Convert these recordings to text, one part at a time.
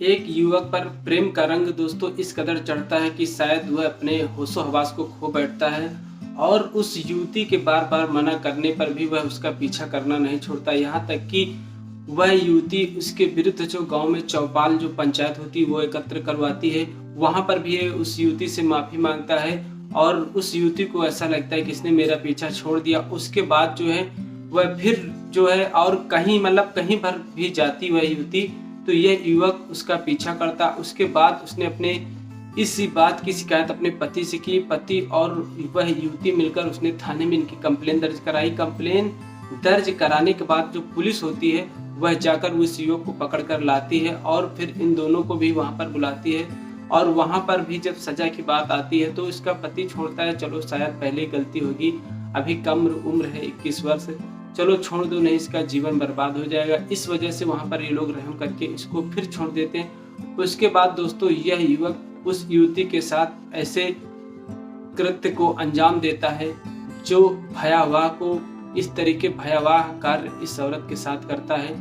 एक युवक पर प्रेम का रंग दोस्तों इस कदर चढ़ता है कि शायद वह अपने होशो-हवास को खो बैठता है और उस युवती के बार-बार मना करने पर भी वह उसका पीछा करना नहीं छोड़ता। यहाँ तक कि वह युवती उसके विरुद्ध जो गाँव में चौपाल जो पंचायत होती है वो एकत्र करवाती है, वहाँ पर भी ये उस युवती से माफ़ी माँगता है और उस युवती को ऐसा लगता है कि इसने मेरा पीछा छोड़ दिया। उसके बाद जो है वह फिर जो है और कहीं मतलब कहीं पर भी जाती वह युवती, तो यह युवक उसका पीछा करता। उसके बाद उसने अपने इसी बात की शिकायत अपने पति से की। पति और वह युवती मिलकर उसने थाने में इनकी कंप्लेन दर्ज कराई। कंप्लेन दर्ज कराने के बाद जो पुलिस होती है वह जाकर उस युवक को पकड़ कर लाती है और फिर इन दोनों को भी वहाँ पर बुलाती है और वहाँ पर भी जब सजा की बात आती है तो इसका पति छोड़ता है, चलो शायद पहले गलती होगी, अभी कम उम्र है 21 वर्ष, चलो छोड़ दो नहीं इसका जीवन बर्बाद हो जाएगा। इस वजह से वहाँ पर ये लोग रहम करके इसको फिर छोड़ देते हैं। उसके बाद दोस्तों यह युवक उस युवती के साथ ऐसे कृत्य को अंजाम देता है जो भयावह को इस तरीके भयावह कार्य इस औरत के साथ करता है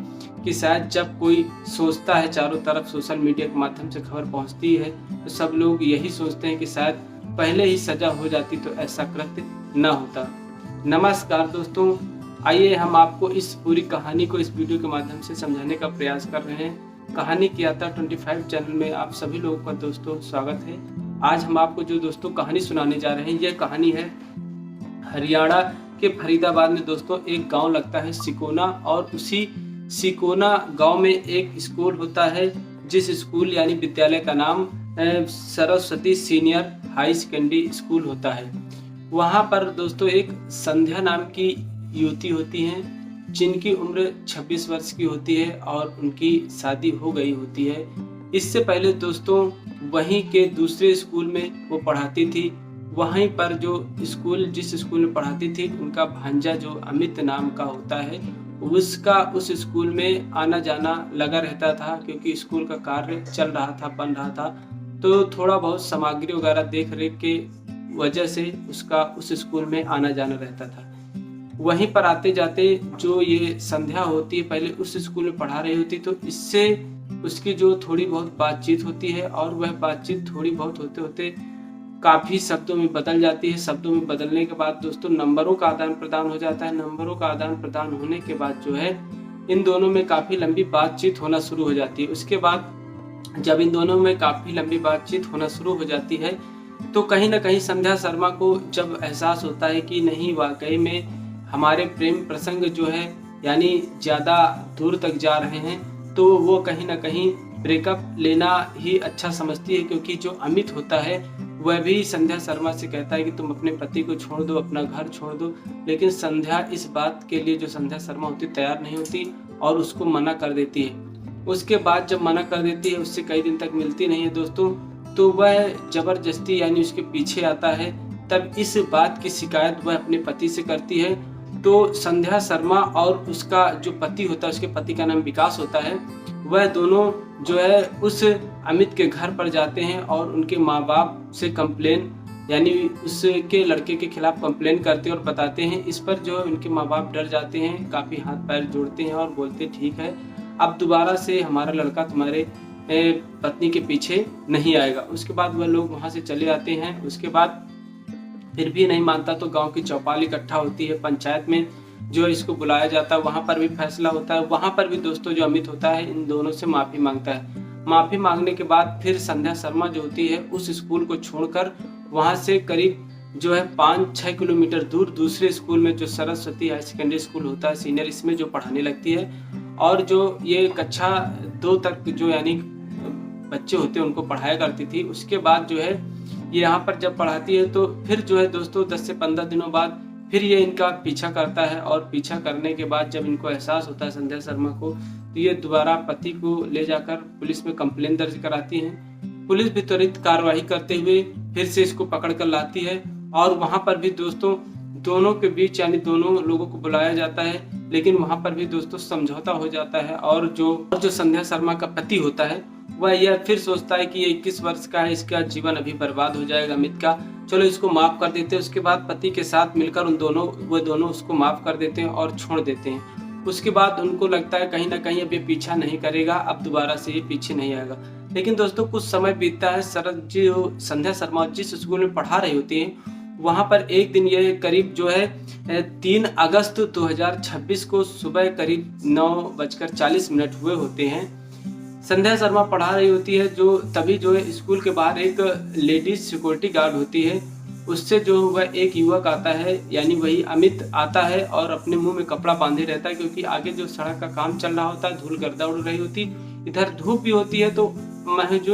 कि शायद जब कोई सोचता है, चारों तरफ सोशल मीडिया के माध्यम से खबर पहुंचती है तो सब लोग यही सोचते हैं कि शायद पहले ही सजा हो जाती तो ऐसा कृत्य न होता। नमस्कार दोस्तों, आइए हम आपको इस पूरी कहानी को इस वीडियो के माध्यम से समझाने का प्रयास कर रहे हैं। कहानी की यात्रा 25 चैनल में आप सभी लोगों का दोस्तों स्वागत है। आज हम आपको जो दोस्तों कहानी सुनाने जा रहे हैं, यह कहानी है हरियाणा के फरीदाबाद में दोस्तों एक गांव लगता है सिकोना, और उसी सिकोना गांव में एक स्कूल होता है जिस स्कूल यानी विद्यालय का नाम Saraswati senior high secondary school होता है। वहां पर दोस्तों एक संध्या नाम की युवती होती हैं जिनकी उम्र 26 वर्ष की होती है और उनकी शादी हो गई होती है। इससे पहले दोस्तों वहीं के दूसरे स्कूल में वो पढ़ाती थी। वहीं पर जो स्कूल जिस स्कूल में पढ़ाती थी उनका भांजा जो अमित नाम का होता है उसका उस स्कूल में आना जाना लगा रहता था, क्योंकि स्कूल का कार्य चल रहा था, बन रहा था, तो थोड़ा बहुत सामग्री वगैरह देख रेख के वजह से उसका उस स्कूल में आना जाना रहता था। वहीं पर आते जाते जो ये संध्या होती है पहले उस स्कूल में पढ़ा रही होती, तो इससे उसकी जो थोड़ी बहुत बातचीत होती है और वह बातचीत थोड़ी बहुत होते होते काफ़ी शब्दों में बदल जाती है। शब्दों में बदलने के बाद दोस्तों नंबरों का आदान प्रदान हो जाता है। नंबरों का आदान प्रदान होने के बाद जो है इन दोनों में काफ़ी लंबी बातचीत होना शुरू हो जाती है। उसके बाद जब इन दोनों में काफ़ी लंबी बातचीत होना शुरू हो जाती है तो कहीं ना कहीं संध्या शर्मा को जब एहसास होता है कि नहीं वाकई में हमारे प्रेम प्रसंग जो है यानी ज़्यादा दूर तक जा रहे हैं, तो वो कहीं ना कहीं ब्रेकअप लेना ही अच्छा समझती है। क्योंकि जो अमित होता है वह भी संध्या शर्मा से कहता है कि तुम अपने पति को छोड़ दो, अपना घर छोड़ दो, लेकिन संध्या इस बात के लिए जो संध्या शर्मा होती तैयार नहीं होती और उसको मना कर देती है। उसके बाद जब मना कर देती है, उससे कई दिन तक मिलती नहीं है दोस्तों, तो वह जबरदस्ती यानी उसके पीछे आता है। तब इस बात की शिकायत वह अपने पति से करती है। तो संध्या शर्मा और उसका जो पति होता है, उसके पति का नाम विकास होता है, वह दोनों जो है उस अमित के घर पर जाते हैं और उनके माँ बाप से कंप्लेन यानी उसके लड़के के खिलाफ कंप्लेन करते हैं और बताते हैं। इस पर जो है उनके माँ बाप डर जाते हैं, काफ़ी हाथ पैर जोड़ते हैं और बोलते ठीक है अब दोबारा से हमारा लड़का तुम्हारे पत्नी के पीछे नहीं आएगा। उसके बाद वह लोग वहाँ से चले आते हैं। उसके बाद फिर भी नहीं मानता तो गांव की चौपाल इकट्ठा होती है, पंचायत में जो इसको बुलाया जाता है, वहाँ पर भी फैसला होता है। वहाँ पर भी दोस्तों जो अमित होता है इन दोनों से माफ़ी मांगता है। माफ़ी मांगने के बाद फिर संध्या शर्मा जो होती है उस स्कूल को छोड़कर वहाँ से करीब जो है 5-6 किलोमीटर दूर दूसरे स्कूल में जो सरस्वती हाई सेकेंडरी स्कूल होता है सीनियर, इसमें जो पढ़ाने लगती है। और जो ये कक्षा 2 तक जो यानी बच्चे होते हैं उनको पढ़ाया करती थी। उसके बाद जो है ये यहाँ पर जब पढ़ाती है तो फिर जो है दोस्तों 10 से 15 दिनों बाद फिर ये इनका पीछा करता है। और पीछा करने के बाद जब इनको एहसास होता है संध्या शर्मा को, तो ये दोबारा पति को ले जाकर पुलिस में कंप्लेन दर्ज कराती है। पुलिस भी त्वरित कार्रवाई करते हुए फिर से इसको पकड़ कर लाती है और वहाँ पर भी दोस्तों दोनों के बीच यानी दोनों लोगों को बुलाया जाता है, लेकिन वहाँ पर भी दोस्तों समझौता हो जाता है। और जो संध्या शर्मा का पति होता है वह यह फिर सोचता है कि ये 21 वर्ष का है, इसका जीवन अभी बर्बाद हो जाएगा अमित का, चलो इसको माफ़ कर देते हैं। उसके बाद पति के साथ मिलकर वो दोनों उसको माफ़ कर देते हैं और छोड़ देते हैं। उसके बाद उनको लगता है कहीं ना कहीं अब ये पीछा नहीं करेगा, अब दोबारा से ये पीछे नहीं आएगा। लेकिन दोस्तों कुछ समय बीतता है, शरद जी संध्या शर्मा जिस स्कूल में पढ़ा रही होती हैं वहाँ पर एक दिन ये करीब जो है 3 अगस्त 2026 को सुबह करीब 9:40 हुए होते हैं। संध्या शर्मा पढ़ा रही होती है, जो तभी जो है स्कूल के बाहर एक लेडीज सिक्योरिटी गार्ड होती है, उससे जो वह एक युवक आता है, यानी वही अमित आता है और अपने मुंह में कपड़ा बांधे रहता है, क्योंकि आगे जो सड़क का काम चल रहा होता है, धूल गर्दा उड़ रही होती, इधर धूप भी होती है, तो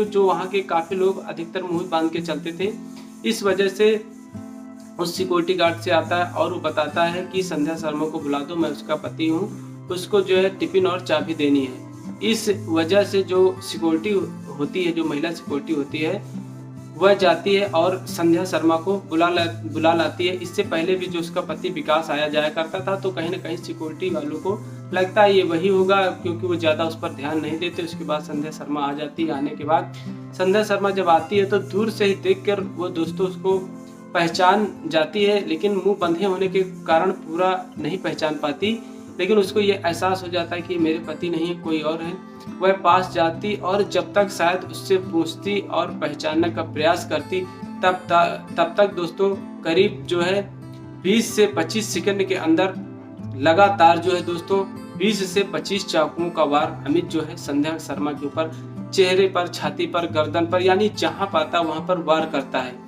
जो वहाँ के काफी लोग अधिकतर मुंह बांध के चलते थे। इस वजह से उस सिक्योरिटी गार्ड से आता है और वो बताता है कि संध्या शर्मा को बुला दो, मैं उसका पति हूँ, उसको जो है टिफिन और चाबी देनी है। इस वजह से जो सिक्योरिटी होती है, जो महिला सिक्योरिटी होती है, वह जाती है और संध्या शर्मा को बुला लाती है। इससे पहले भी जो उसका पति विकास आया जाया करता था, तो कहीं ना कहीं सिक्योरिटी वालों को लगता है ये वही होगा, क्योंकि वो ज़्यादा उस पर ध्यान नहीं देते। उसके बाद संध्या शर्मा आ जाती है। आने के बाद संध्या शर्मा जब आती है तो दूर से ही देखकर वो दोस्तों उसको पहचान जाती है, लेकिन मुंह बंधे होने के कारण पूरा नहीं पहचान पाती। लेकिन उसको ये एहसास हो जाता है कि मेरे पति नहीं है, कोई और है। वह पास जाती और जब तक शायद उससे पूछती और पहचानने का प्रयास करती, तब तक दोस्तों करीब जो है 20 से 25 सेकंड के अंदर लगातार जो है दोस्तों 20 से 25 चाकुओं का वार अमित जो है संध्या शर्मा के ऊपर चेहरे पर, छाती पर, गर्दन पर, यानी जहां पाता वहां पर वार करता है।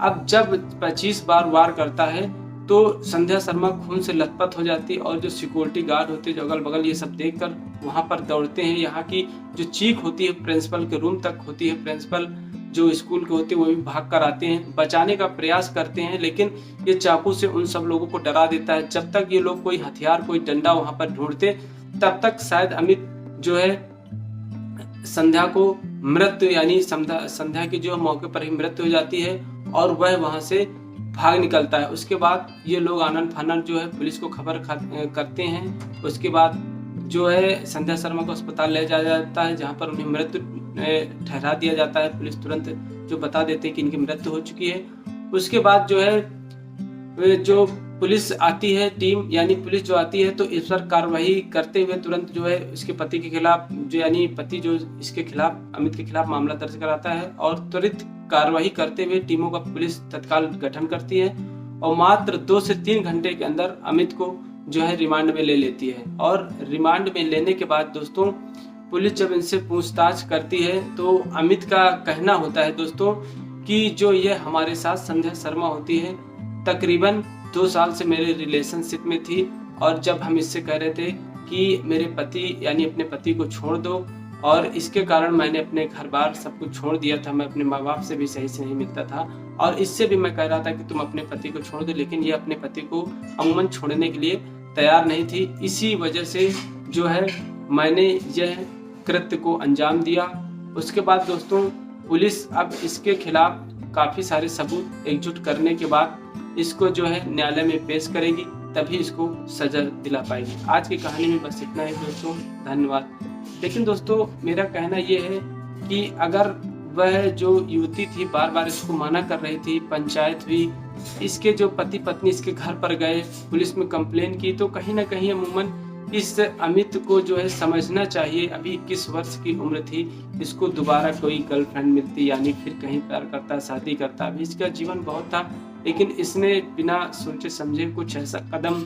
अब जब 25 बार वार करता है तो संध्या शर्मा खून से लथपथ हो जाती है और जो सिक्योरिटी गार्ड होते हैं, जो अगल बगल ये सब देखकर वहां पर दौड़ते हैं। यहाँ की जो चीख होती है प्रिंसिपल के रूम तक होती है, प्रिंसिपल जो स्कूल के होते हैं वो भी भाग कर आते हैं, बचाने का प्रयास करते हैं, लेकिन ये चाकू से उन सब लोगों को डरा देता है। जब तक ये लोग कोई हथियार, कोई डंडा वहां पर ढूंढते, तब तक शायद अमित जो है संध्या को मृत्यु, यानी संध्या की जो मौके पर ही मृत्यु हो जाती है और वह वहां से भाग निकलता है। उसके बाद ये लोग आनन फानन जो है पुलिस को खबर करते हैं। उसके बाद जो है संध्या शर्मा को अस्पताल ले जाया जाता है, जहां पर उन्हें मृत्यु ठहरा दिया जाता है। पुलिस तुरंत जो बता देते हैं कि इनकी मृत्यु हो चुकी है। उसके बाद जो है जो पुलिस आती है, टीम यानी पुलिस जो आती है, तो इस पर कार्रवाई करते हुए तुरंत जो है इसके पति के खिलाफ, जो यानी पति जो इसके खिलाफ, अमित के खिलाफ मामला दर्ज कराता है और त्वरित कार्रवाई करते हुए टीमों का पुलिस तत्काल गठन करती है और मात्र 2 से 3 घंटे के अंदर अमित को जो है रिमांड में ले लेती है। और रिमांड में लेने के बाद दोस्तों पुलिस जब इनसे पूछताछ करती है तो अमित का कहना होता है दोस्तों कि जो ये हमारे साथ संध्या शर्मा होती है तकरीबन 2 साल से मेरे रिलेशनशिप में थी, और जब हम इससे कह रहे थे कि मेरे पति यानी अपने पति को छोड़ दो, और इसके कारण मैंने अपने घर बार सब कुछ छोड़ दिया था, मैं अपने माँ बाप से भी सही से नहीं मिलता था और इससे भी मैं कह रहा था कि तुम अपने पति को छोड़ दो, लेकिन ये अपने पति को अमूमन छोड़ने के लिए तैयार नहीं थी। इसी वजह से जो है मैंने यह कृत्य को अंजाम दिया। उसके बाद दोस्तों पुलिस अब इसके खिलाफ काफ़ी सारे सबूत एकजुट करने के बाद इसको जो है न्यायालय में पेश करेगी, तभी इसको सजा दिला पाएगी। आज की कहानी में बस इतना ही दोस्तों, धन्यवाद। लेकिन दोस्तों मेरा कहना ये है कि अगर वह जो युवती थी बार बार इसको मना कर रही थी, पंचायत हुई, इसके जो पति पत्नी इसके घर पर गए, पुलिस में कंप्लेन की, तो कहीं ना कहीं अमूमन इस अमित को जो है समझना चाहिए, अभी 21 वर्ष की उम्र थी, इसको दोबारा कोई गर्लफ्रेंड मिलती, यानी फिर कहीं प्यार करता, शादी करता, अभी इसका जीवन बहुत था, लेकिन इसने बिना सोचे समझे कुछ ऐसा कदम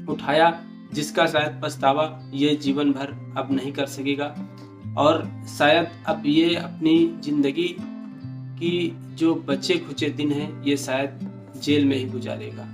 उठाया जिसका शायद पछतावा ये जीवन भर अब नहीं कर सकेगा, और शायद अब ये अपनी जिंदगी की जो बचे खुचे दिन हैं ये शायद जेल में ही गुजारेगा।